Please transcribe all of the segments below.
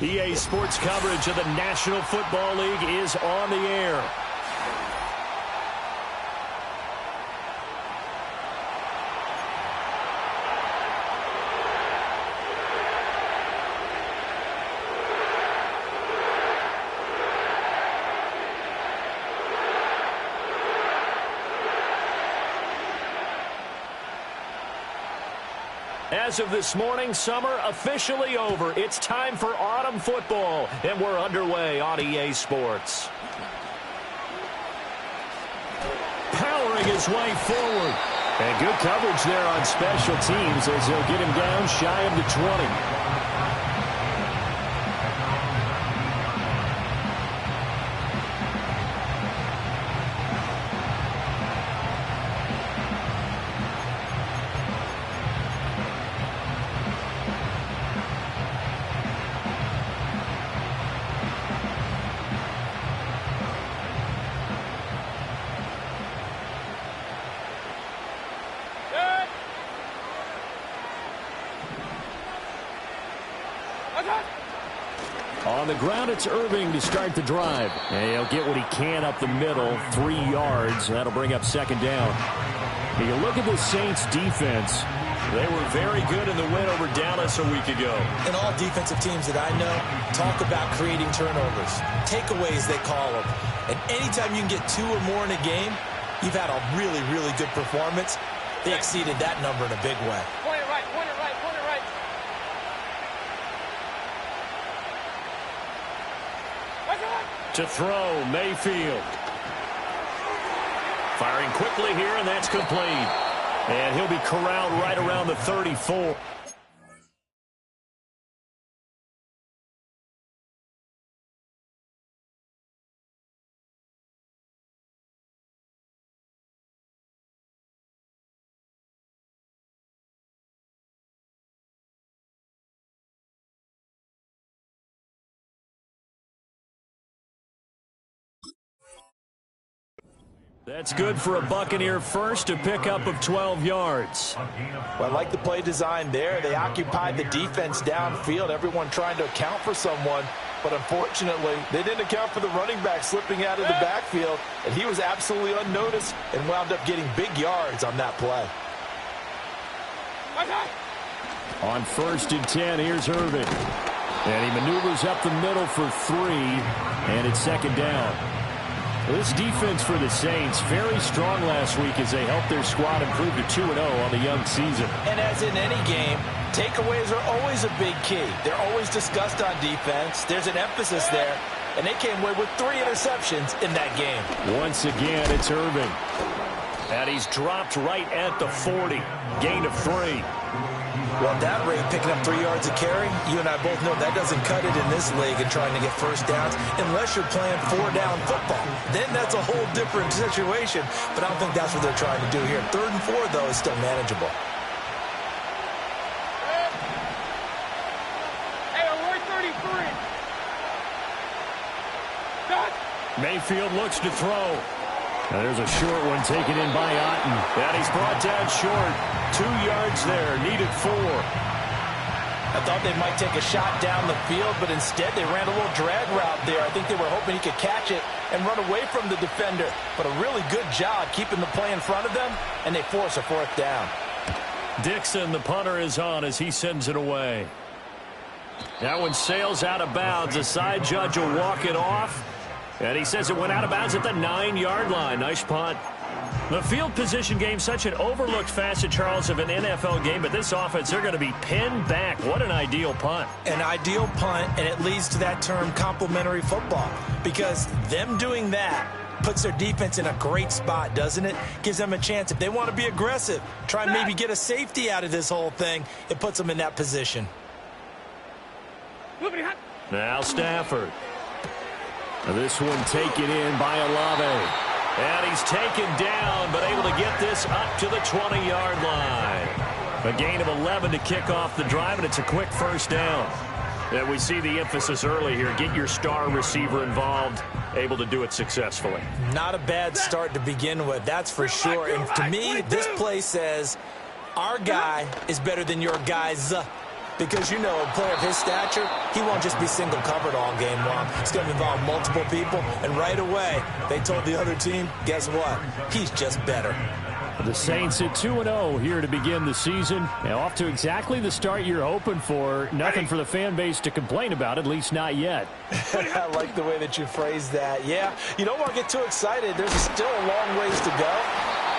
EA Sports coverage of the National Football League is on the air. As of this morning, summer officially over. It's time for autumn football, and we're underway on EA Sports. Powering his way forward. And good coverage there on special teams as they'll get him down shy of the 20. On the ground, it's Irving to start the drive. And he'll get what he can up the middle, 3 yards. That'll bring up second down. You look at the Saints' defense. They were very good in the win over Dallas a week ago. And all defensive teams that I know talk about creating turnovers. Takeaways, they call them. And anytime you can get 2 or more in a game, you've had a really, really good performance. They exceeded that number in a big way. Point it right, point it right, point it right. To throw, Mayfield. Firing quickly here, and that's complete. And he'll be corralled right around the 34. That's good for a Buccaneer first, a pickup of 12 yards. Well, I like the play design there. They occupied the defense downfield, everyone trying to account for someone. But unfortunately, they didn't account for the running back slipping out of the backfield, and he was absolutely unnoticed and wound up getting big yards on that play. On 1st and 10, here's Irving. And he maneuvers up the middle for 3, and it's second down. This defense for the Saints, very strong last week as they helped their squad improve to 2-0 on the young season. And as in any game, takeaways are always a big key. They're always discussed on defense. There's an emphasis there, and they came away with 3 interceptions in that game. Once again, it's Irving. And he's dropped right at the 40. Gain of 3. Well, at that rate, picking up 3 yards a carry, you and I both know that doesn't cut it in this league and trying to get first downs unless you're playing 4-down football. Then that's a whole different situation, but I don't think that's what they're trying to do here. 3rd and 4, though, is still manageable. Hey, we're 33. Done. Mayfield looks to throw. Now there's a short one taken in by Otten. And he's brought down short. 2 yards there, needed 4. I thought they might take a shot down the field, but instead they ran a little drag route there. I think they were hoping he could catch it and run away from the defender. But a really good job keeping the play in front of them, and they force a 4th down. Dixon, the punter, is on as he sends it away. That one sails out of bounds. The side judge will walk it off. And he says it went out of bounds at the 9-yard line. Nice punt. The field position game, such an overlooked facet, Charles, of an NFL game. But this offense, they're going to be pinned back. What an ideal punt. An ideal punt, and it leads to that term complementary football. Because them doing that Puts their defense in a great spot, doesn't it? Gives them a chance. If they want to be aggressive, try and maybe get a safety out of this whole thing, it puts them in that position. Now Stafford. This one taken in by Olave. And he's taken down, but able to get this up to the 20-yard line. A gain of 11 to kick off the drive, and it's a quick first down. And we see the emphasis early here. Get your star receiver involved, able to do it successfully. Not a bad start to begin with, that's for sure. And to me, this play says our guy is better than your guys. Because, you know, a player of his stature, he won't just be single covered all game long. It's going to involve multiple people. And right away, they told the other team, guess what? He's just better. The Saints at 2-0 here to begin the season. And off to exactly the start you're hoping for. Nothing for the fan base to complain about, at least not yet. I like the way that you phrased that. Yeah, you don't want to get too excited. There's still a long ways to go.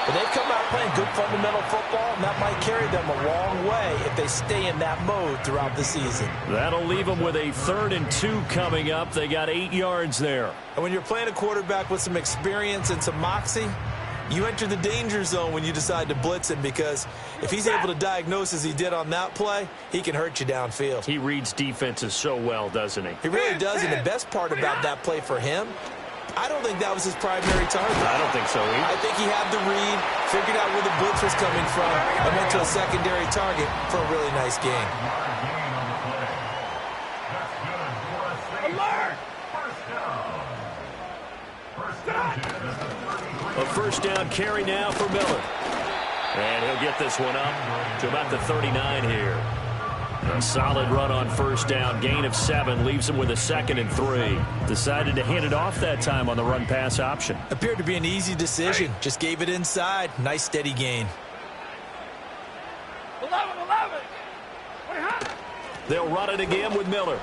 But they've come out playing good fundamental football, and that might carry them a long way if they stay in that mode throughout the season. That'll leave them with a 3rd and 2 coming up. They got 8 yards there. And when you're playing a quarterback with some experience and some moxie, you enter the danger zone when you decide to blitz him, because if he's able to diagnose as he did on that play, he can hurt you downfield. He reads defenses so well, doesn't he? He really does, and the best part about that play for him, I don't think that was his primary target. I don't think so either. I think he had the read, figured out where the blitz was coming from, and went to a secondary target for a really nice gain. A first down carry now for Miller. And he'll get this one up to about the 39 here. A solid run on first down. Gain of 7 leaves him with a 2nd and 3. Decided to hand it off that time on the run-pass option. Appeared to be an easy decision. Just gave it inside. Nice steady gain. 11. They'll run it again with Miller.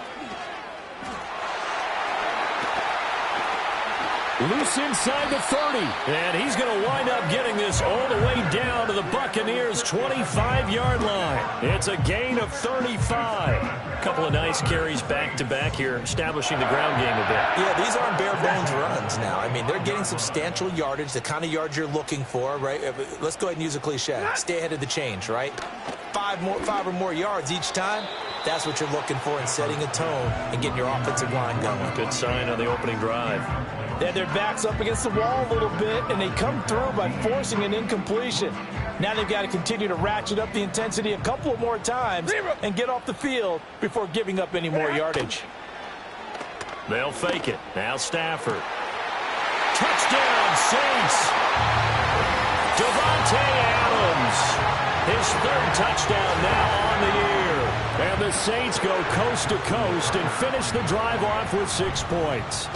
Loose inside the 30. And he's going to wind up getting this all the way down to the Buccaneers' 25-yard line. It's a gain of 35. A couple of nice carries back-to-back here, establishing the ground game a bit. Yeah, these aren't bare-bones runs now. I mean, they're getting substantial yardage, the kind of yards you're looking for, right? Let's go ahead and use a cliche. Stay ahead of the change, right? 5 or more yards each time. That's what you're looking for in setting a tone and getting your offensive line going. Good sign on the opening drive. They had their backs up against the wall a little bit, and they come through by forcing an incompletion. Now they've got to continue to ratchet up the intensity a couple of more times and get off the field before giving up any more yardage. They'll fake it. Now Stafford. Touchdown, Saints. Devontae Adams. His 3rd touchdown now on the year. And the Saints go coast to coast and finish the drive off with 6 points.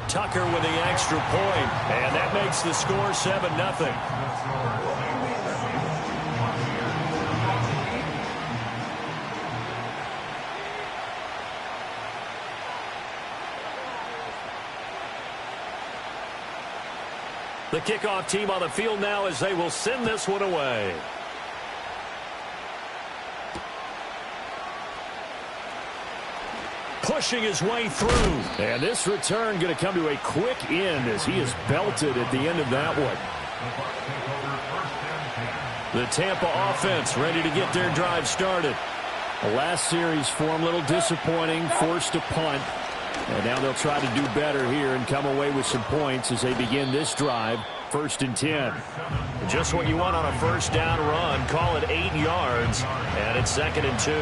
Tucker with the extra point, and that makes the score 7-0. The kickoff team on the field now as they will send this one away. Pushing his way through. And this return going to come to a quick end as he is belted at the end of that one. The Tampa offense ready to get their drive started. The last series for them a little disappointing, forced to punt. And now they'll try to do better here and come away with some points as they begin this drive. 1st and 10. Just what you want on a first down run. Call it 8 yards. And it's 2nd and 2.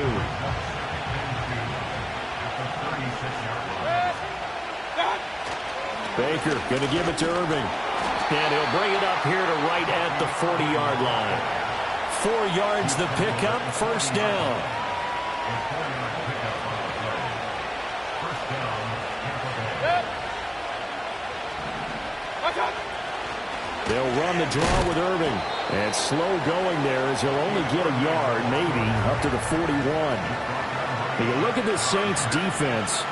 Baker going to give it to Irving. And he'll bring it up here to right at the 40-yard line. 4 yards the pickup, first down. They'll run the draw with Irving. And slow going there as he'll only get a yard, maybe, up to the 41. When you look at the Saints defense,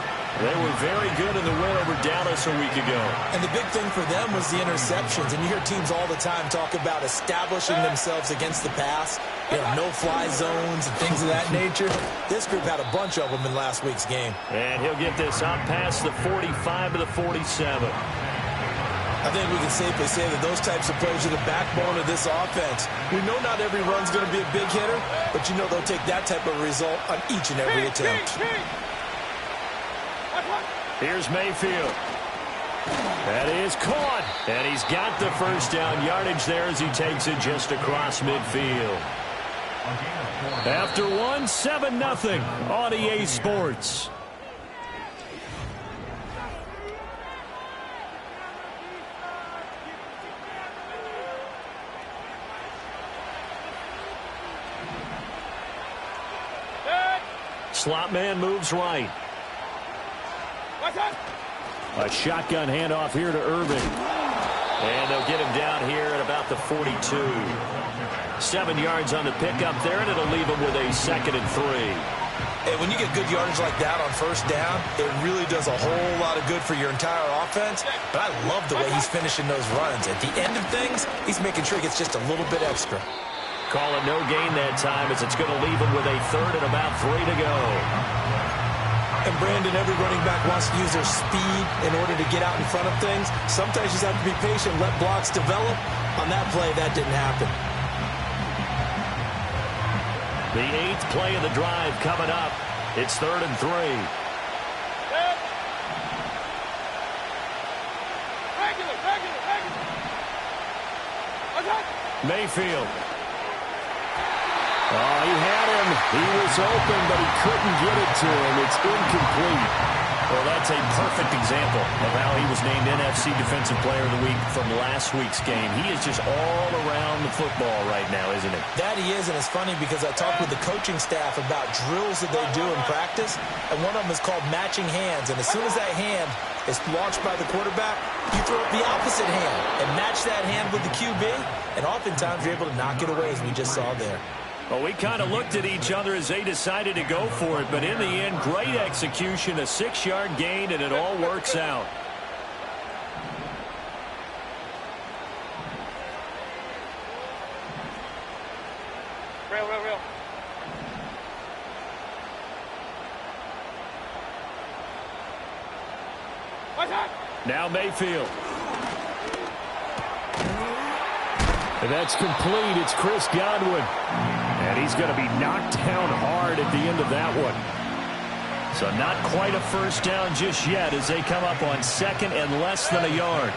They were very good in the win over Dallas a week ago. And the big thing for them was the interceptions. And you hear teams all the time talk about establishing themselves against the pass, no-fly zones and things of that nature. This group had a bunch of them in last week's game. And he'll get this up past the 45 to the 47. I think we can safely say that those types of plays are the backbone of this offense. We know not every run's going to be a big hitter, but they'll take that type of result on each and every attempt. Here's Mayfield. That is caught. And he's got the first down yardage there as he takes it just across midfield. After 7-0 on EA Sports. Slot man moves right. A shotgun handoff here to Irving. And they'll get him down here at about the 42. 7 yards on the pickup there, and it'll leave him with a 2nd and 3. Hey, when you get good yardage like that on first down, it really does a whole lot of good for your entire offense. But I love the way he's finishing those runs. At the end of things, he's making sure he gets just a little bit extra. Call it no gain that time as it's going to leave him with a 3rd and about 3 to go. And Brandon, every running back wants to use their speed in order to get out in front of things. Sometimes you just have to be patient, let blocks develop. On that play, that didn't happen. The 8th play of the drive coming up. It's 3rd and 3. Mayfield. Oh, he had him. He was open, but he couldn't get it to him. It's incomplete. Well, that's a perfect example of how he was named NFC Defensive Player of the Week from last week's game. He is just all around the football right now, isn't he? That he is, and it's funny because I talked with the coaching staff about drills that they do in practice, and one of them is called matching hands. And as soon as that hand is launched by the quarterback, you throw up the opposite hand and match that hand with the QB, and oftentimes you're able to knock it away, as we just saw there. Well, we kind of looked at each other as they decided to go for it, but in the end, great execution, a 6-yard gain, and it all works out. Real. Now Mayfield. And that's complete. It's Chris Godwin. And he's going to be knocked down hard at the end of that one. So not quite a first down just yet as they come up on 2nd and less than a yard.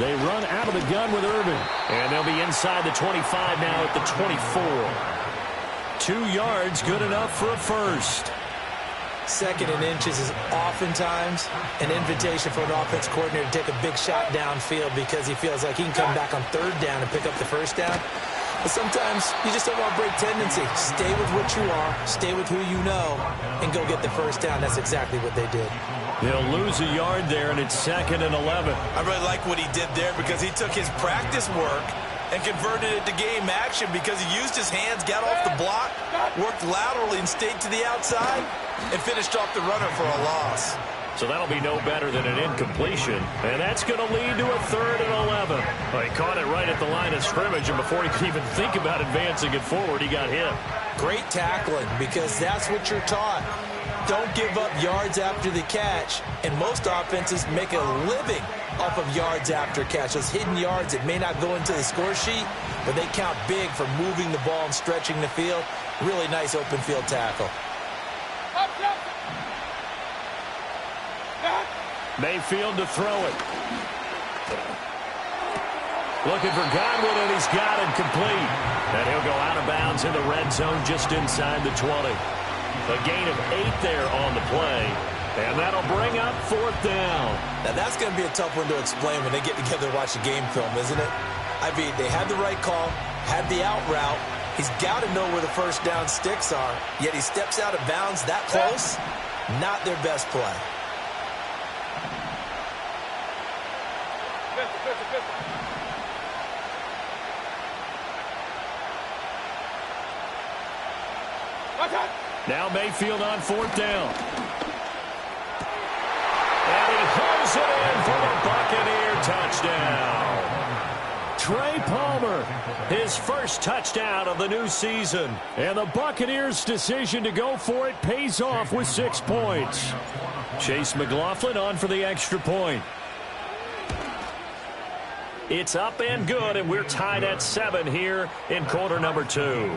They run out of the gun with Irving. And they'll be inside the 25 now at the 24. 2 yards, good enough for a first. 2nd and inches is oftentimes an invitation for an offense coordinator to take a big shot downfield because he feels like he can come back on 3rd down and pick up the first down. But sometimes you just don't want to break tendency. Stay with what you are, stay with who you know, and go get the first down. That's exactly what they did. They'll lose a yard there, and it's 2nd and 11. I really like what he did there because he took his practice work and converted it to game action because he used his hands, got off the block, worked laterally and stayed to the outside, and finished off the runner for a loss. So that'll be no better than an incompletion. And that's going to lead to a 3rd and 11. Well, he caught it right at the line of scrimmage, and before he could even think about advancing it forward, he got hit. Great tackling because that's what you're taught. Don't give up yards after the catch. And most offenses make a living off of yards after catch. Those hidden yards that may not go into the score sheet, but they count big for moving the ball and stretching the field. Really nice open field tackle. Mayfield to throw it. Looking for Godwin, and he's got it complete. And he'll go out of bounds in the red zone just inside the 20. A gain of 8 there on the play. And that'll bring up 4th down. Now, that's going to be a tough one to explain when they get together and watch the game film, isn't it? I mean, they had the right call, had the out route. He's got to know where the first down sticks are, yet he steps out of bounds that close. Not their best play. Now Mayfield on 4th down. Throws it in for the Buccaneer touchdown. Trey Palmer, his first touchdown of the new season. And the Buccaneers' decision to go for it pays off with 6 points. Chase McLaughlin on for the extra point. It's up and good, and we're tied at 7 here in quarter number 2.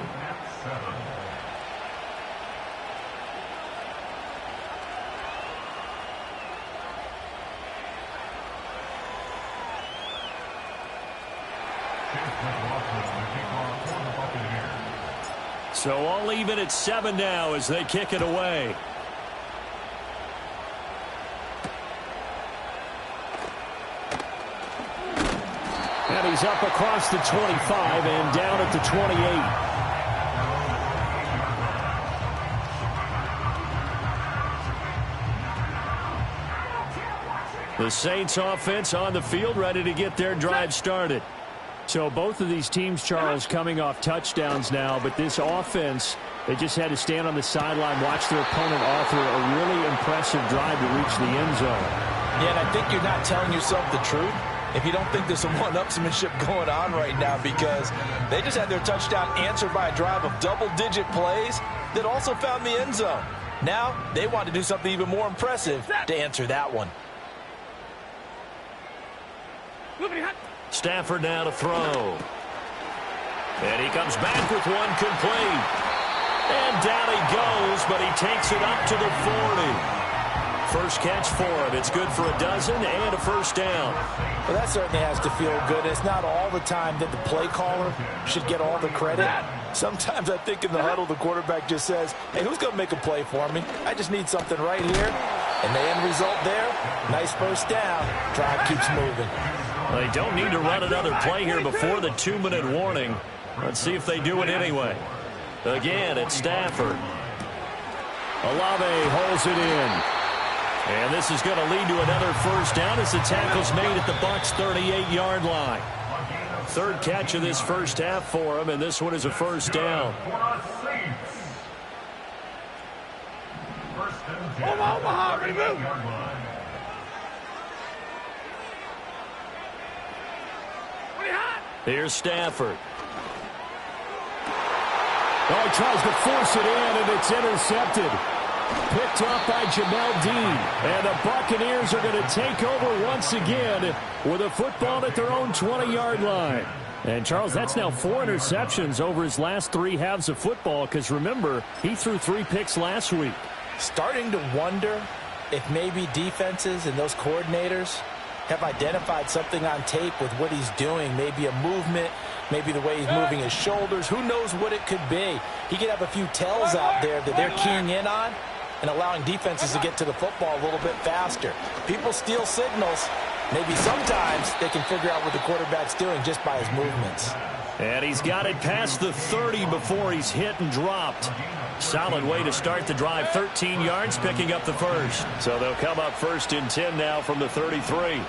So all even at 7 now as they kick it away. And he's up across the 25 and down at the 28. The Saints offense on the field, ready to get their drive started. So both of these teams, Charles, coming off touchdowns now, but this offense, they just had to stand on the sideline, watch their opponent author a really impressive drive to reach the end zone. Yeah, and I think you're not telling yourself the truth if you don't think there's some one-upsmanship going on right now, because they just had their touchdown answered by a drive of double-digit plays that also found the end zone. Now they want to do something even more impressive to answer that one. Stafford now to throw. And he comes back with one complete. And down he goes, but he takes it up to the 40. First catch for him. It's good for a dozen and a first down. Well, that certainly has to feel good. It's not all the time that the play caller should get all the credit. Sometimes I think in the huddle, the quarterback just says, hey, who's going to make a play for me? I just need something right here. And the end result there, nice first down. Drive keeps moving. They don't need to run another play here before the 2-minute warning. Let's see if they do it anyway. Again, it's Stafford. Olave holds it in. And this is going to lead to another first down as the tackle's made at the Bucs' 38-yard line. Third catch of this first half for him, and this one is a first down. Omaha, remove. Here's Stafford. Oh, he tries to force it in, and it's intercepted. Picked off by Jamel Dean. And the Buccaneers are going to take over once again with a football at their own 20-yard line. And, Charles, that's now 4 interceptions over his last 3 halves of football, because, remember, he threw 3 picks last week. Starting to wonder if maybe defenses and those coordinators have identified something on tape with what he's doing. Maybe a movement, maybe the way he's moving his shoulders. Who knows what it could be? He could have a few tells out there that they're keying in on and allowing defenses to get to the football a little bit faster. People steal signals. Maybe sometimes they can figure out what the quarterback's doing just by his movements. And he's got it past the 30 before he's hit and dropped. Solid way to start the drive. 13 yards, picking up the first. So they'll come up first and 10 now from the 33.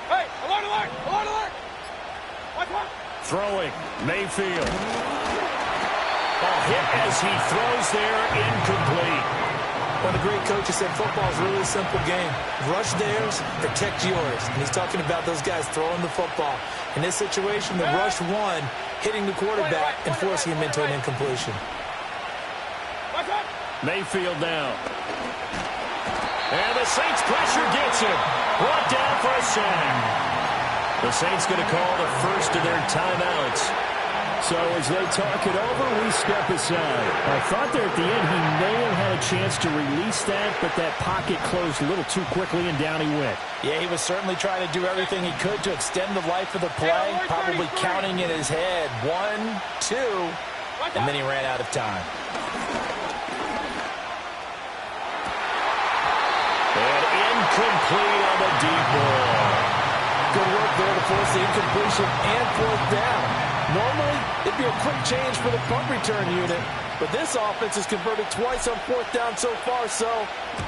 Hey, alert, alert, alert, alert. Watch, watch. Throwing, Mayfield. Ball hit as he throws there, incomplete. One of the great coaches said football is really a simple game. Rush theirs, protect yours. And he's talking about those guys throwing the football. In this situation, the rush one, hitting the quarterback and forcing him into an incompletion. Mayfield now. And the Saints pressure gets him. Brought down for a sack. The Saints going to call the first of their timeouts. So as they talk it over, we step aside. I thought there at the end he may have had a chance to release that, but that pocket closed a little too quickly and down he went. Yeah, he was certainly trying to do everything he could to extend the life of the play, probably counting in his head 1, 2, and then he ran out of time. And incomplete on the deep ball. Good work there to force the incompletion and fourth down. Normally, it'd be a quick change for the punt return unit, but this offense has converted twice on fourth down so far, so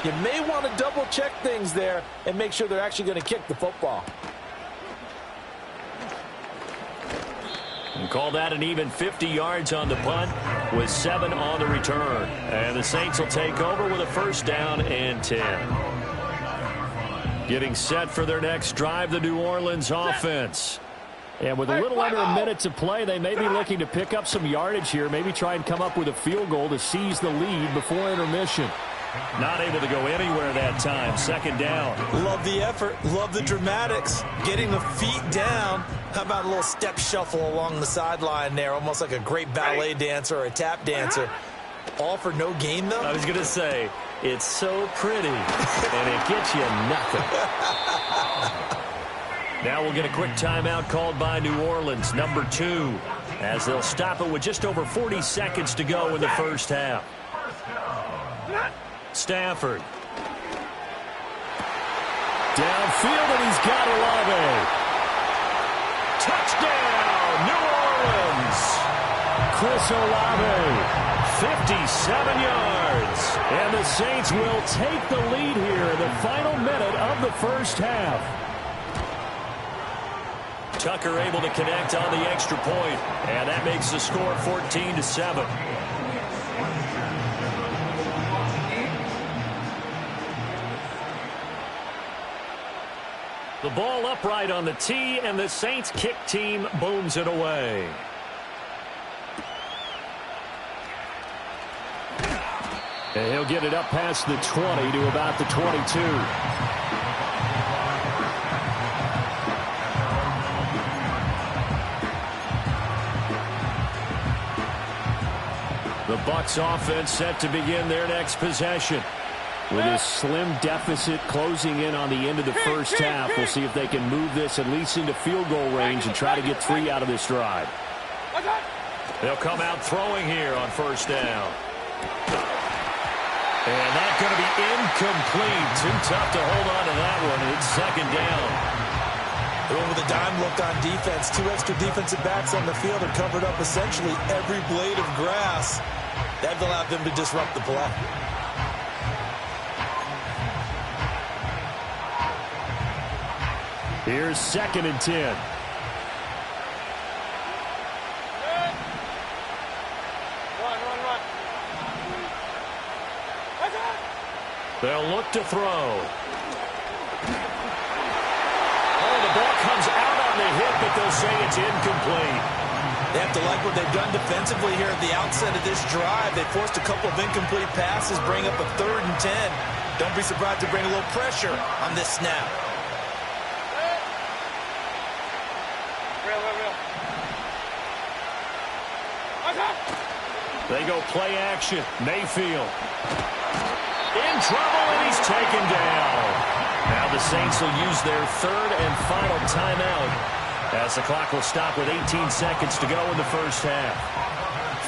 you may want to double-check things there and make sure they're actually going to kick the football. And call that an even 50 yards on the punt with 7 on the return. And the Saints will take over with a first down and 10. Getting set for their next drive, the New Orleans offense. And with a little under a minute to play, they may be looking to pick up some yardage here, maybe try and come up with a field goal to seize the lead before intermission. Not able to go anywhere that time. Second down. Love the effort. Love the dramatics. Getting the feet down. How about a little step shuffle along the sideline there? Almost like a great ballet dancer or a tap dancer. All for no gain, though? I was going to say, it's so pretty, and it gets you nothing. Now we'll get a quick timeout called by New Orleans, number 2, as they'll stop it with just over 40 seconds to go in the first half. Stafford. Downfield, and he's got Olave. Touchdown, New Orleans. Chris Olave, 57 yards. And the Saints will take the lead here in the final minute of the first half. Tucker able to connect on the extra point, and that makes the score 14-7. The ball upright on the tee, and the Saints kick team booms it away. And he'll get it up past the 20 to about the 22. The Bucs offense set to begin their next possession. With a slim deficit closing in on the end of the first half, we'll see if they can move this at least into field goal range and try to get 3 out of this drive. They'll come out throwing here on first down. And that's going to be incomplete. Too tough to hold on to that one. It's second down. Going with a dime look on defense. 2 extra defensive backs on the field and covered up essentially every blade of grass. That allowed them to disrupt the play. Here's second and 10. Run, run, run. They'll look to throw. Oh, the ball comes out on the hit, but they'll say it's incomplete. They have to like what they've done defensively here at the outset of this drive. They forced a couple of incomplete passes, bring up a 3rd and 10. Don't be surprised to bring a little pressure on this snap. They go play action. Mayfield. In trouble, and he's taken down. Now the Saints will use their 3rd and final timeout as the clock will stop with 18 seconds to go in the first half.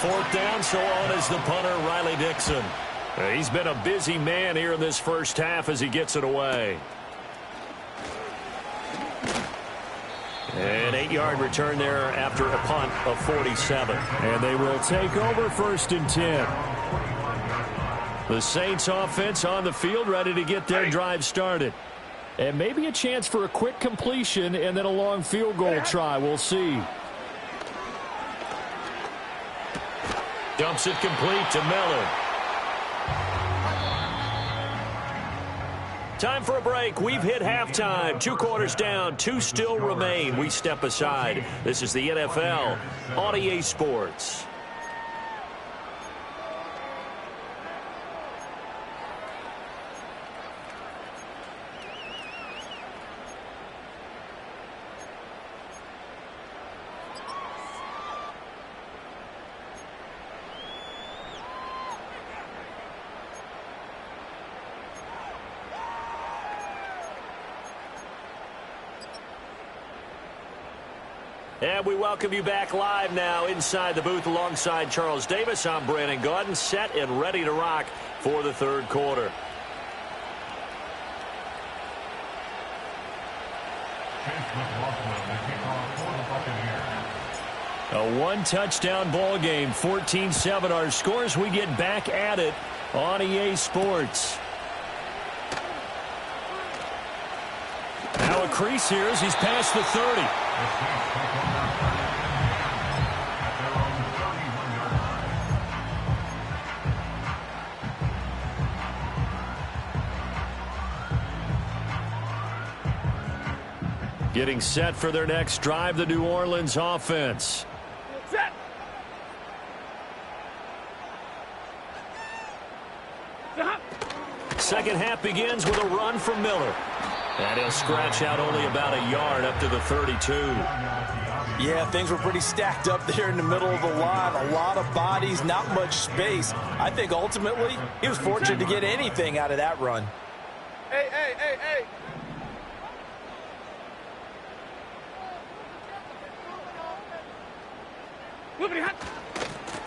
4th down, so on is the punter, Riley Dixon. He's been a busy man here in this first half as he gets it away. An 8-yard return there after a punt of 47. And they will take over 1st and 10. The Saints offense on the field ready to get their drive started. And maybe a chance for a quick completion and then a long field goal try. We'll see. Dumps it complete to Miller. Time for a break. We've hit halftime. 2 quarters down. 2 still remain. We step aside. This is the NFL on EA Sports. And we welcome you back live now inside the booth alongside Charles Davis. I'm Brandon Gaudin, set and ready to rock for the 3rd quarter. A 1-touchdown ball game, 14-7 our scores. We get back at it on EA Sports. Now a crease here as he's past the 30. Getting set for their next drive, the New Orleans offense. Set. Second half begins with a run from Miller. And he'll scratch out only about a yard up to the 32. Yeah, things were pretty stacked up there in the middle of the line. A lot of bodies, not much space. I think ultimately he was fortunate to get anything out of that run. Hey, hey, hey, hey.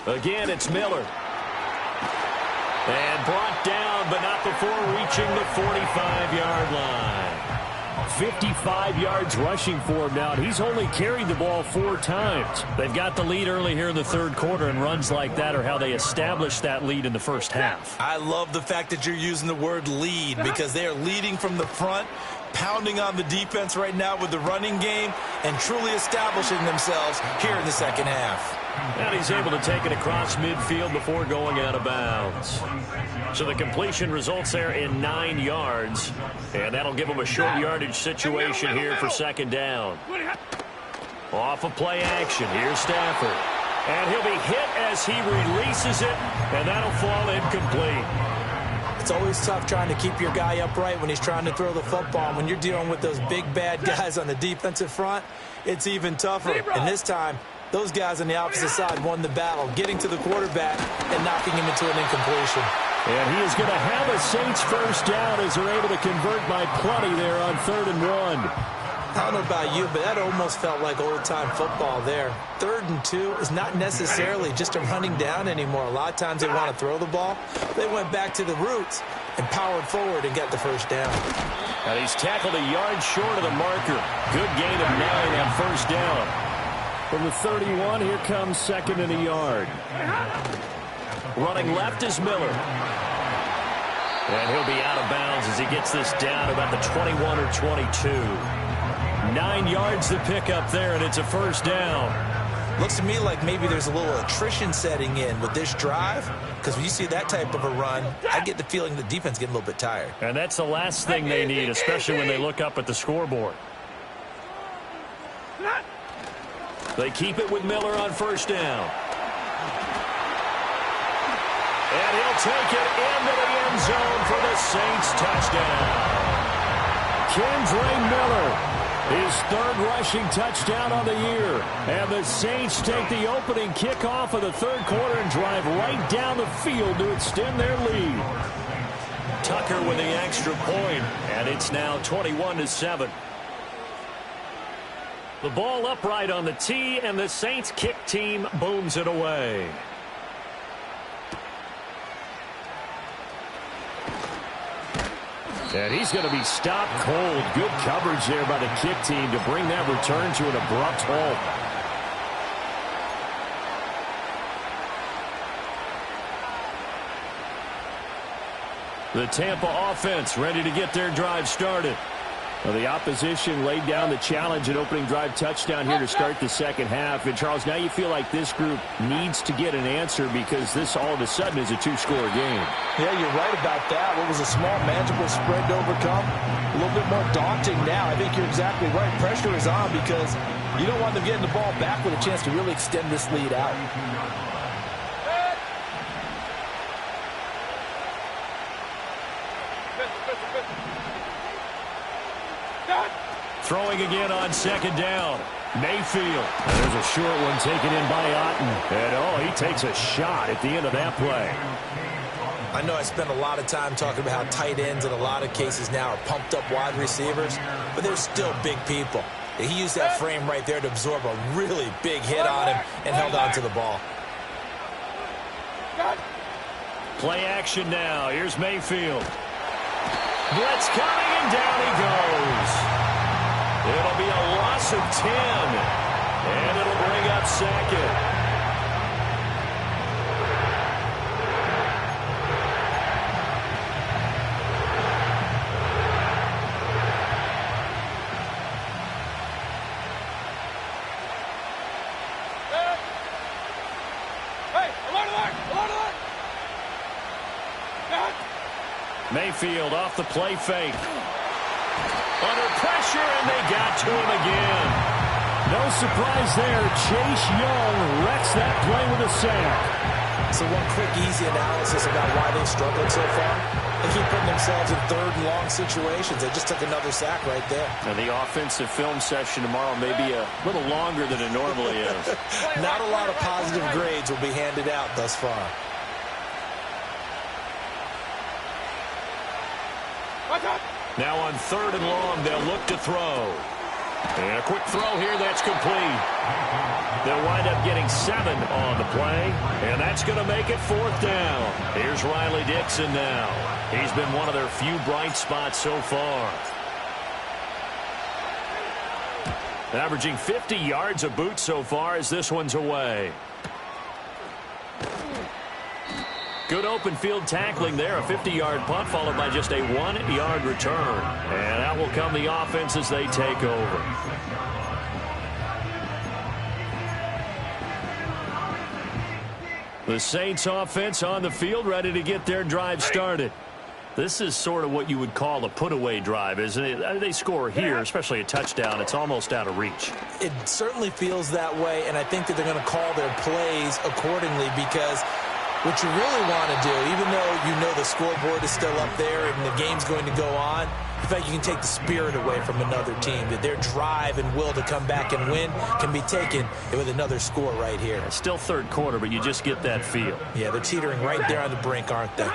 Again, it's Miller. And brought down, but not before reaching the 45-yard line. 55 yards rushing for him now, and he's only carried the ball 4 times. They've got the lead early here in the third quarter, and runs like that are how they establish that lead in the first half. I love the fact that you're using the word lead because they are leading from the front, pounding on the defense right now with the running game, and truly establishing themselves here in the second half. And he's able to take it across midfield before going out of bounds. So the completion results there in 9 yards. And that'll give him a short yardage situation here for second down. Off of play action. Here's Stafford. And he'll be hit as he releases it. And that'll fall incomplete. It's always tough trying to keep your guy upright when he's trying to throw the football. When you're dealing with those big, bad guys on the defensive front, it's even tougher. And this time, those guys on the opposite side won the battle, getting to the quarterback and knocking him into an incompletion. And he is going to have a Saints first down as they're able to convert by plenty there on 3rd and 1. I don't know about you, but that almost felt like old-time football there. 3rd and 2 is not necessarily just a running down anymore. A lot of times they want to throw the ball. They went back to the roots and powered forward and got the first down. And he's tackled a yard short of the marker. Good gain of 9 on first down. From the 31, here comes 2nd and a yard. Running left is Miller. And he'll be out of bounds as he gets this down about the 21 or 22. 9 yards to pick up there, and it's a first down. Looks to me like maybe there's a little attrition setting in with this drive, because when you see that type of a run, I get the feeling the defense getting a little bit tired. And that's the last thing they need, especially when they look up at the scoreboard. They keep it with Miller on first down. And he'll take it into the end zone for the Saints touchdown. Kendre Miller, his 3rd rushing touchdown on the year. And the Saints take the opening kickoff of the 3rd quarter and drive right down the field to extend their lead. Tucker with the extra point, and it's now 21-7. The ball upright on the tee, and the Saints kick team booms it away. And he's going to be stopped cold. Good coverage there by the kick team to bring that return to an abrupt halt. The Tampa offense ready to get their drive started. Well, the opposition laid down the challenge and opening drive touchdown here to start the second half. And, Charles, now you feel like this group needs to get an answer because this all of a sudden is a 2-score game. Yeah, you're right about that. What was a small, manageable spread to overcome, a little bit more daunting now. I think you're exactly right. Pressure is on because you don't want them getting the ball back with a chance to really extend this lead out. Throwing again on second down. Mayfield. And there's a short one taken in by Otten. And, he takes a shot at the end of that play. I know I spend a lot of time talking about how tight ends in a lot of cases now are pumped up wide receivers, but they're still big people. He used that frame right there to absorb a really big hit on him and held on to the ball. Play action now. Here's Mayfield. Blitz coming, and down he goes. It'll be a loss of 10, and it'll bring up second. Mayfield off the play fake. Under pressure, and they got to him again. No surprise there. Chase Young wrecks that play with a sack. So one quick, easy analysis about why they've struggled so far. They keep putting themselves in third and long situations. They just took another sack right there. And the offensive film session tomorrow may be a little longer than it normally is. Not a lot of positive grades will be handed out thus far. Now on third and long, they'll look to throw. And a quick throw here, that's complete. They'll wind up getting 7 on the play, and that's going to make it 4th down. Here's Riley Dixon now. He's been one of their few bright spots so far. Averaging 50 yards a boot so far as this one's away. Good open field tackling there. A 50-yard punt followed by just a 1-yard return. And out will come the offense as they take over. The Saints offense on the field ready to get their drive started. This is sort of what you would call a put-away drive, isn't it? They score here, especially a touchdown. It's almost out of reach. It certainly feels that way, and I think that they're going to call their plays accordingly because what you really want to do, even though you know the scoreboard is still up there and the game's going to go on, in fact, you can take the spirit away from another team. That their drive and will to come back and win can be taken with another score right here. It's still third quarter, but you just get that feel. Yeah, they're teetering right there on the brink, aren't they?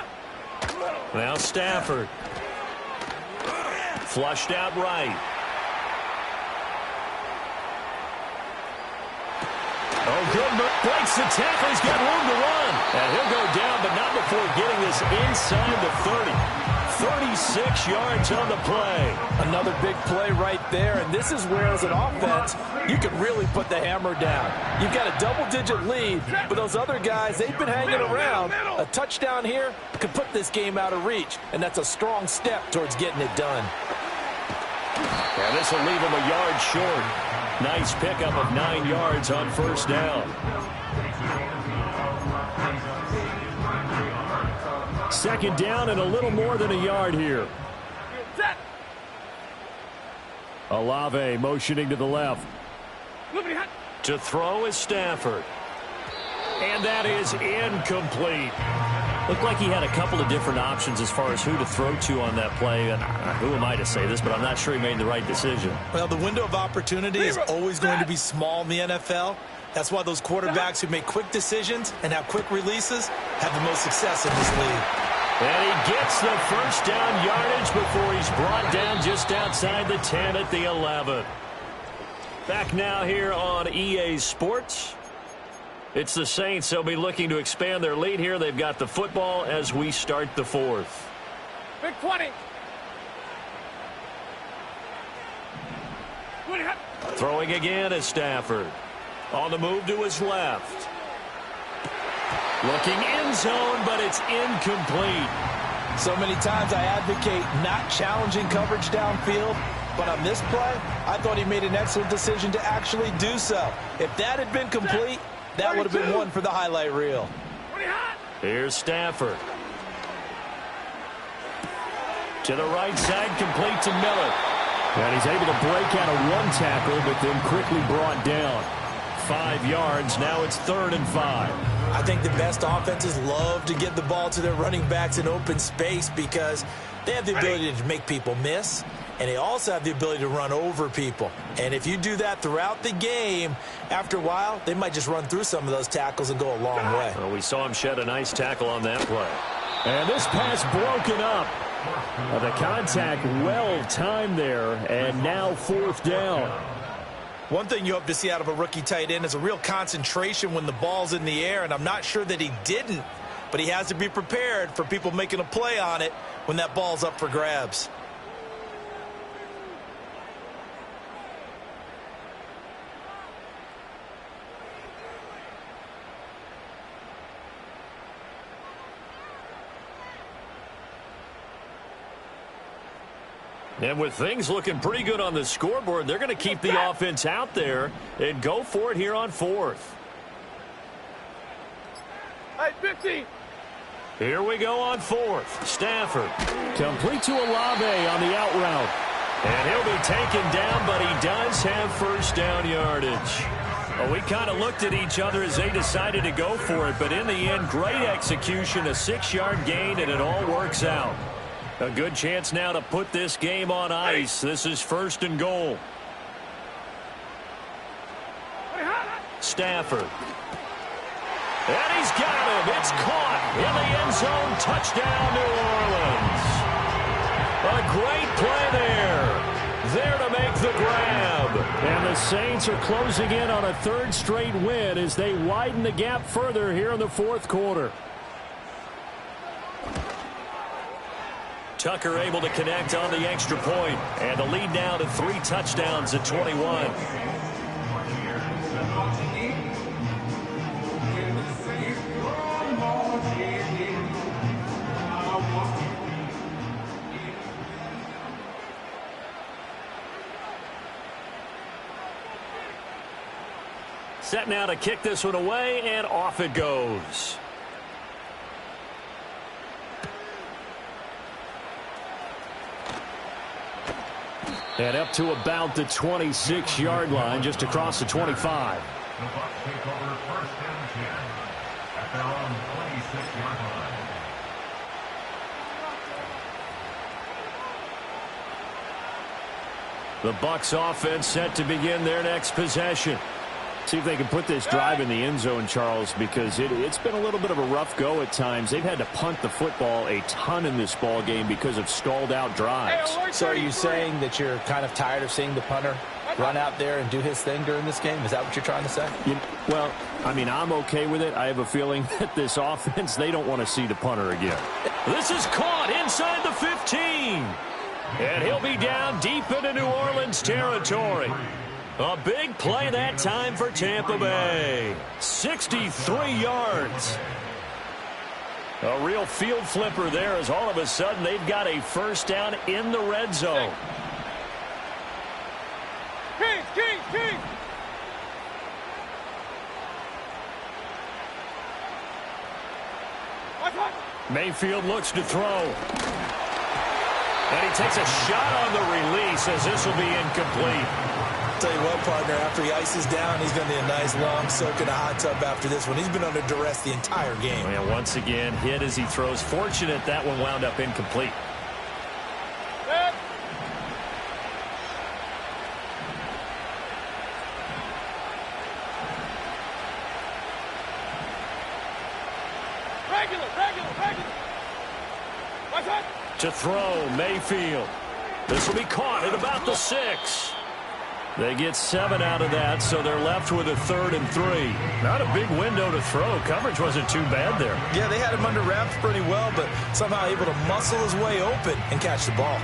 Now Stafford. Flushed out right. Oh, good. Breaks the tackle. He's got room to run. And he'll go down, but not before getting this inside the 30. 36 yards on the play. Another big play right there, and this is where, as an offense, you can really put the hammer down. You've got a double-digit lead, but those other guys, they've been hanging around. A touchdown here could put this game out of reach, and that's a strong step towards getting it done. And this will leave him a yard short. Nice pickup of 9 yards on first down. Second down and a little more than a yard here. Olave motioning to the left. To throw is Stafford. And that is incomplete. Looked like he had a couple of different options as far as who to throw to on that play. And who am I to say this, but I'm not sure he made the right decision. Well, the window of opportunity is always going to be small in the NFL. That's why those quarterbacks who make quick decisions and have quick releases have the most success in this league. And he gets the first down yardage before he's brought down just outside the 10 at the 11. Back now here on EA Sports. It's the Saints. They'll be looking to expand their lead here. They've got the football as we start the 4th. Big 20. Throwing again is Stafford. On the move to his left. Looking end zone, but it's incomplete. So many times I advocate not challenging coverage downfield, but on this play, I thought he made an excellent decision to actually do so. If that had been complete, that would have been one for the highlight reel. Here's Stafford. To the right side, complete to Miller. And he's able to break out of one tackle, but then quickly brought down. 5 yards. Now it's 3rd and 5. I think the best offenses love to get the ball to their running backs in open space because they have the ability to make people miss, and they also have the ability to run over people. And if you do that throughout the game, after a while, they might just run through some of those tackles and go a long way. Well, we saw him shed a nice tackle on that play. And this pass broken up. The contact well timed there, and now 4th down. One thing you hope to see out of a rookie tight end is a real concentration when the ball's in the air, and I'm not sure that he didn't, but he has to be prepared for people making a play on it when that ball's up for grabs. And with things looking pretty good on the scoreboard, they're going to keep the offense out there and go for it here on 4th. Hey, 50. Here we go on 4th. Stafford. Complete to Olave on the out route. And he'll be taken down, but he does have first down yardage. Well, we kind of looked at each other as they decided to go for it, but in the end, great execution, a 6-yard gain, and it all works out. A good chance now to put this game on ice. This is first and goal. Stafford. And he's got him. It's caught in the end zone. Touchdown, New Orleans. A great play there. There to make the grab. And the Saints are closing in on a third straight win as they widen the gap further here in the fourth quarter. Tucker able to connect on the extra point. And the lead now to 3 touchdowns at 21. Set now to kick this one away, and off it goes. And up to about the 26-yard line, just across the 25. The Bucs take over first and 10 at their own 26-yard line. The Bucs offense set to begin their next possession. See if they can put this drive in the end zone, Charles, because it's been a little bit of a rough go at times. They've had to punt the football a ton in this ball game because of stalled out drives. So are you saying that you're kind of tired of seeing the punter run out there and do his thing during this game? Is that what you're trying to say? Well, I mean, I'm okay with it. I have a feeling that this offense, they don't want to see the punter again. This is caught inside the 15. And he'll be down deep into New Orleans territory. A big play that time for Tampa Bay. 63 yards. A real field flipper there as all of a sudden they've got a first down in the red zone. King! Mayfield looks to throw. And he takes a shot on the release as this will be incomplete. Tell you what, partner, after he ices down, he's going to need a nice long soak in a hot tub after this one. He's been under duress the entire game. And once again, hit as he throws. Fortunate that one wound up incomplete. Regular. What's up? To throw, Mayfield. This will be caught at about the 6. They get 7 out of that, so they're left with a 3rd and 3. Not a big window to throw. Coverage wasn't too bad there. Yeah, they had him under wraps pretty well, but somehow able to muscle his way open and catch the ball.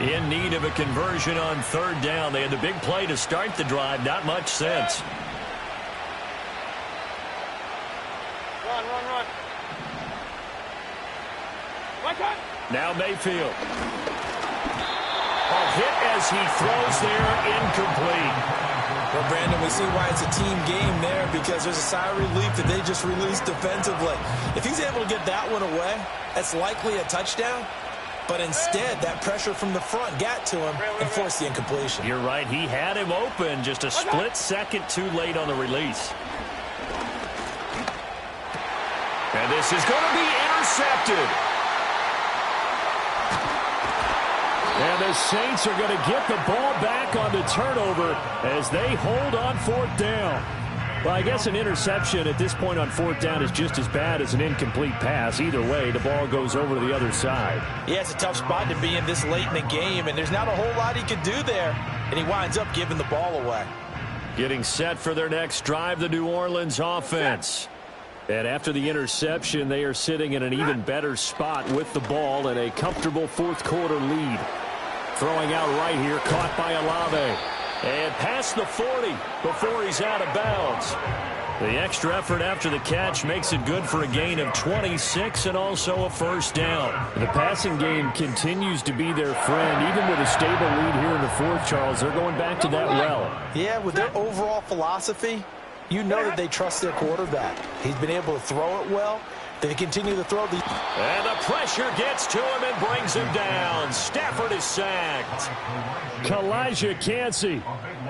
In need of a conversion on 3rd down. They had the big play to start the drive. Not much sense. Run. What's up? Now Mayfield. A hit as he throws there, incomplete. Well, Brandon, we see why it's a team game there because there's a sigh of relief that they just released defensively. If he's able to get that one away, that's likely a touchdown. But instead, that pressure from the front got to him and forced the incompletion. You're right. He had him open, just a split second too late on the release. And this is going to be intercepted. And the Saints are going to get the ball back on the turnover as they hold on 4th down. Well, I guess an interception at this point on 4th down is just as bad as an incomplete pass. Either way, the ball goes over to the other side. Yeah, it's a tough spot to be in this late in the game, and there's not a whole lot he could do there, and he winds up giving the ball away. Getting set for their next drive, the New Orleans offense. And after the interception, they are sitting in an even better spot with the ball and a comfortable 4th quarter lead. Throwing out right here, caught by Olave. And past the 40 before he's out of bounds. The extra effort after the catch makes it good for a gain of 26 and also a first down. The passing game continues to be their friend. Even with a stable lead here in the 4th, Charles, they're going back to that well. Yeah, with their overall philosophy, you know that they trust their quarterback. He's been able to throw it well. They continue to throw the... And the pressure gets to him and brings him down. Stafford is sacked. Kalijah Kancey.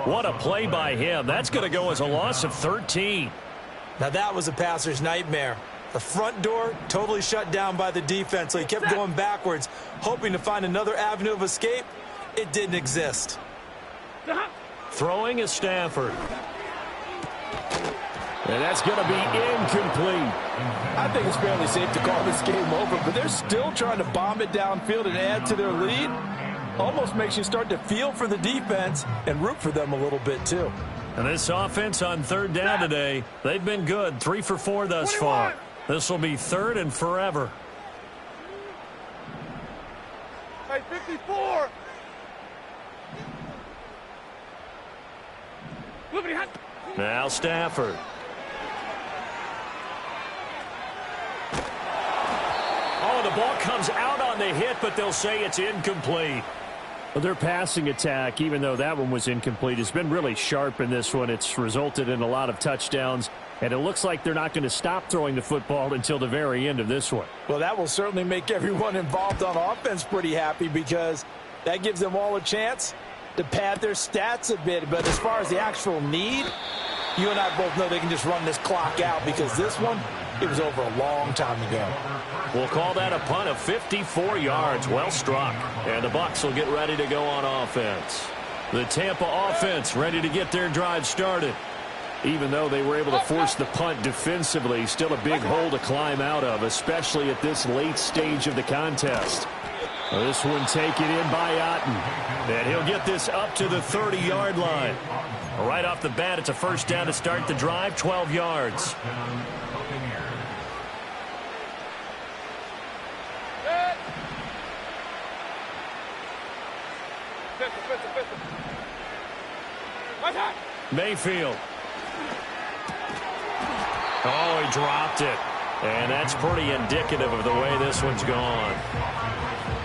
What a play by him. That's going to go as a loss of 13. Now that was a passer's nightmare. The front door totally shut down by the defense, so he kept going backwards, hoping to find another avenue of escape. It didn't exist. Throwing is Stafford. And that's going to be incomplete. I think it's fairly safe to call this game over, but they're still trying to bomb it downfield and add to their lead. Almost makes you start to feel for the defense and root for them a little bit, too. And this offense on third down today, they've been good. 3 for 4 thus far. This will be third and forever. Hey, 54. Now Stafford. Oh, the ball comes out on the hit, but they'll say it's incomplete. Well, their passing attack, even though that one was incomplete, has been really sharp in this one. It's resulted in a lot of touchdowns, and it looks like they're not going to stop throwing the football until the very end of this one. Well, that will certainly make everyone involved on offense pretty happy because that gives them all a chance to pad their stats a bit. But as far as the actual need, you and I both know they can just run this clock out because this one, it was over a long time ago. We'll call that a punt of 54 yards. Well struck. And the Bucs will get ready to go on offense. The Tampa offense ready to get their drive started. Even though they were able to force the punt defensively, still a big hole to climb out of, especially at this late stage of the contest. This one taken in by Otten. And he'll get this up to the 30-yard line. Right off the bat, it's a first down to start the drive, 12 yards. Mayfield. Oh, he dropped it. And that's pretty indicative of the way this one's gone.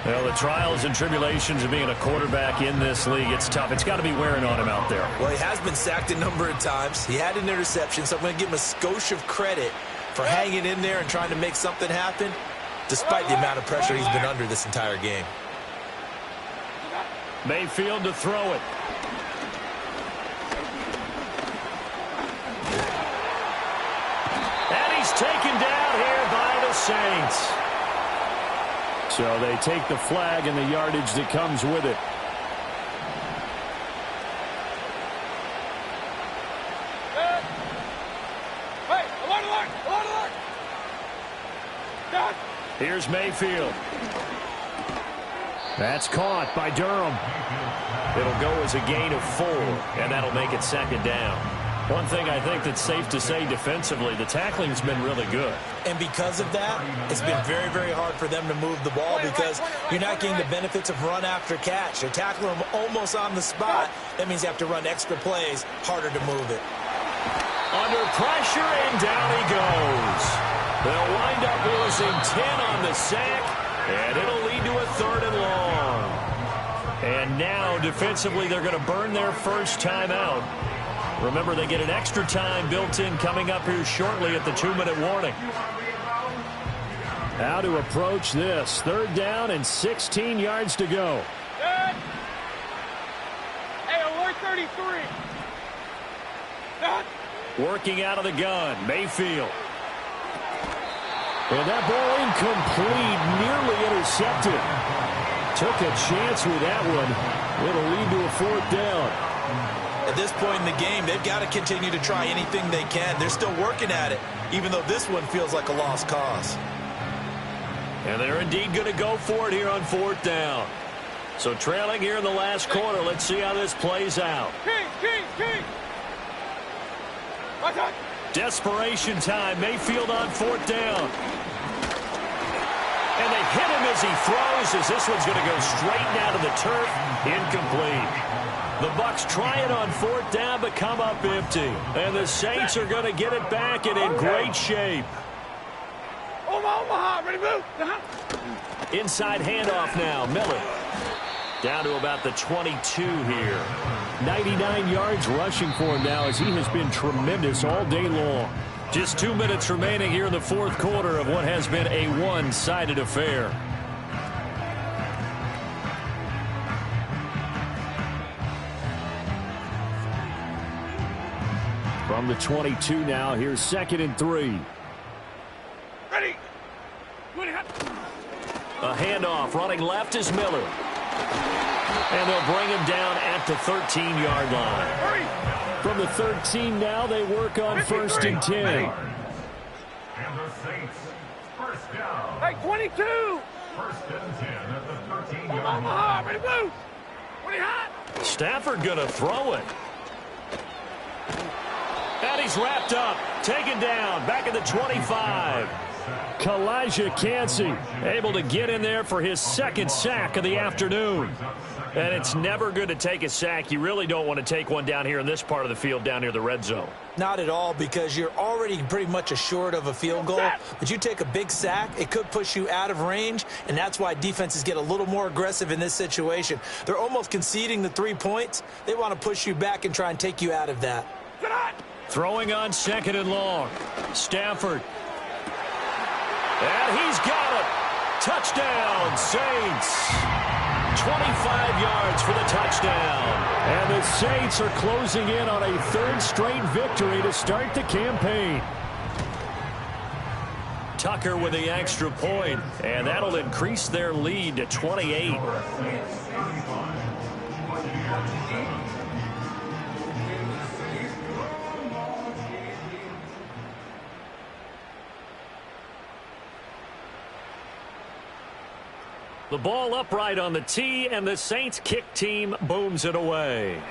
Well, the trials and tribulations of being a quarterback in this league, it's tough. It's got to be wearing on him out there. Well, he has been sacked a number of times. He had an interception, so I'm going to give him a skosh of credit for hanging in there and trying to make something happen, despite the amount of pressure he's been under this entire game. Mayfield to throw it. And he's taken down here by the Saints. So they take the flag and the yardage that comes with it. Here's Mayfield. That's caught by Durham. It'll go as a gain of 4, and that'll make it second down. One thing I think that's safe to say defensively, the tackling's been really good. And because of that, it's been very, very hard for them to move the ball because you're not getting the benefits of run after catch. You're tackling them almost on the spot. That means you have to run extra plays, harder to move it. Under pressure, and down he goes. They'll wind up losing 10 on the sack, and it'll lead to a 3rd and long. And now, defensively, they're going to burn their first timeout. Remember, they get an extra time built in coming up here shortly at the 2-minute warning. How to approach this. 3rd down and 16 yards to go. Good. Hey, alert 33. Good. Working out of the gun, Mayfield. And that ball incomplete, nearly intercepted. Took a chance with that one. It'll lead to a 4th down. At this point in the game, they've got to continue to try anything they can. They're still working at it, even though this one feels like a lost cause. And they're indeed going to go for it here on 4th down. So trailing here in the last quarter, let's see how this plays out. King. Desperation time. Mayfield on 4th down. And they hit him as he throws, as this one's going to go straight down to the turf. Incomplete. The Bucs try it on 4th down, but come up empty. And the Saints are going to get it back and in great shape. Omaha, ready to move. Inside handoff now. Miller. Down to about the 22 here. 99 yards rushing for him now as he has been tremendous all day long. Just 2 minutes remaining here in the fourth quarter of what has been a one-sided affair. From the 22 now, here's 2nd and 3. Ready. A handoff. Running left is Miller. And they'll bring him down at the 13-yard line. Hurry. From the 13 now, they work on 1st and 10. And the Saints, first down. Hey, 22. 1st and 10 at the 13-yard line. Omaha, ready to move. 20 hot. Stafford going to throw it. And he's wrapped up. Taken down. Back at the 25. Kalijah Kancey Able to get in there for his 2nd sack of the afternoon. And it's never good to take a sack. You really don't want to take one down here in this part of the field down near the red zone. Not at all, because you're already pretty much assured of a field goal. But you take a big sack, it could push you out of range, and that's why defenses get a little more aggressive in this situation. They're almost conceding the 3 points. They want to push you back and try and take you out of that. Throwing on 2nd and long. Stafford. And he's got it. Touchdown, Saints. 25 yards for the touchdown. And the Saints are closing in on a 3rd straight victory to start the campaign. Tucker with the extra point, and that'll increase their lead to 28. The ball upright on the tee, and the Saints kick team booms it away.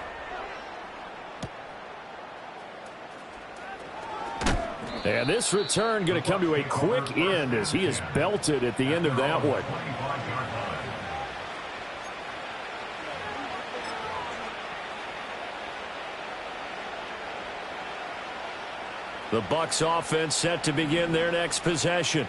And this return going to come to a quick end as he is belted at the end of that one. The Bucs offense set to begin their next possession.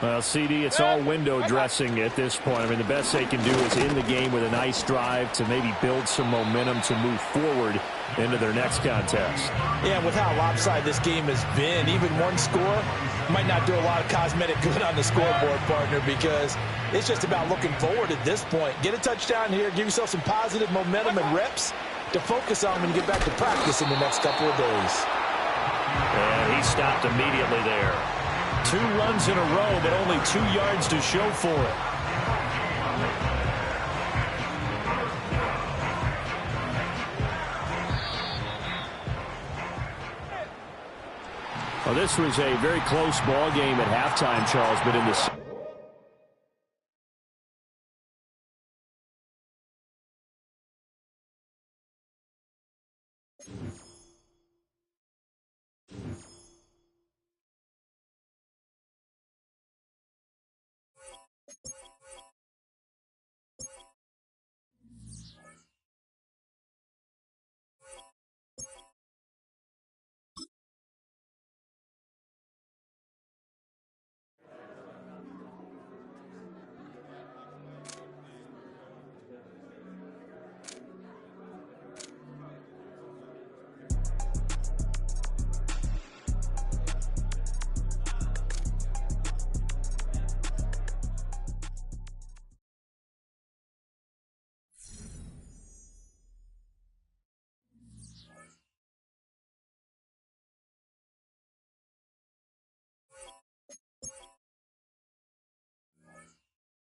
Well, CD, it's all window dressing at this point. I mean, the best they can do is in the game with a nice drive to maybe build some momentum to move forward into their next contest. Yeah, with how lopsided this game has been, even one score might not do a lot of cosmetic good on the scoreboard, partner, because it's just about looking forward at this point. Get a touchdown here, give yourself some positive momentum and reps to focus on when you get back to practice in the next couple of days. And he stopped immediately there. 2 runs in a row, but only 2 yards to show for it. Well, this was a very close ball game at halftime, Charles, but in the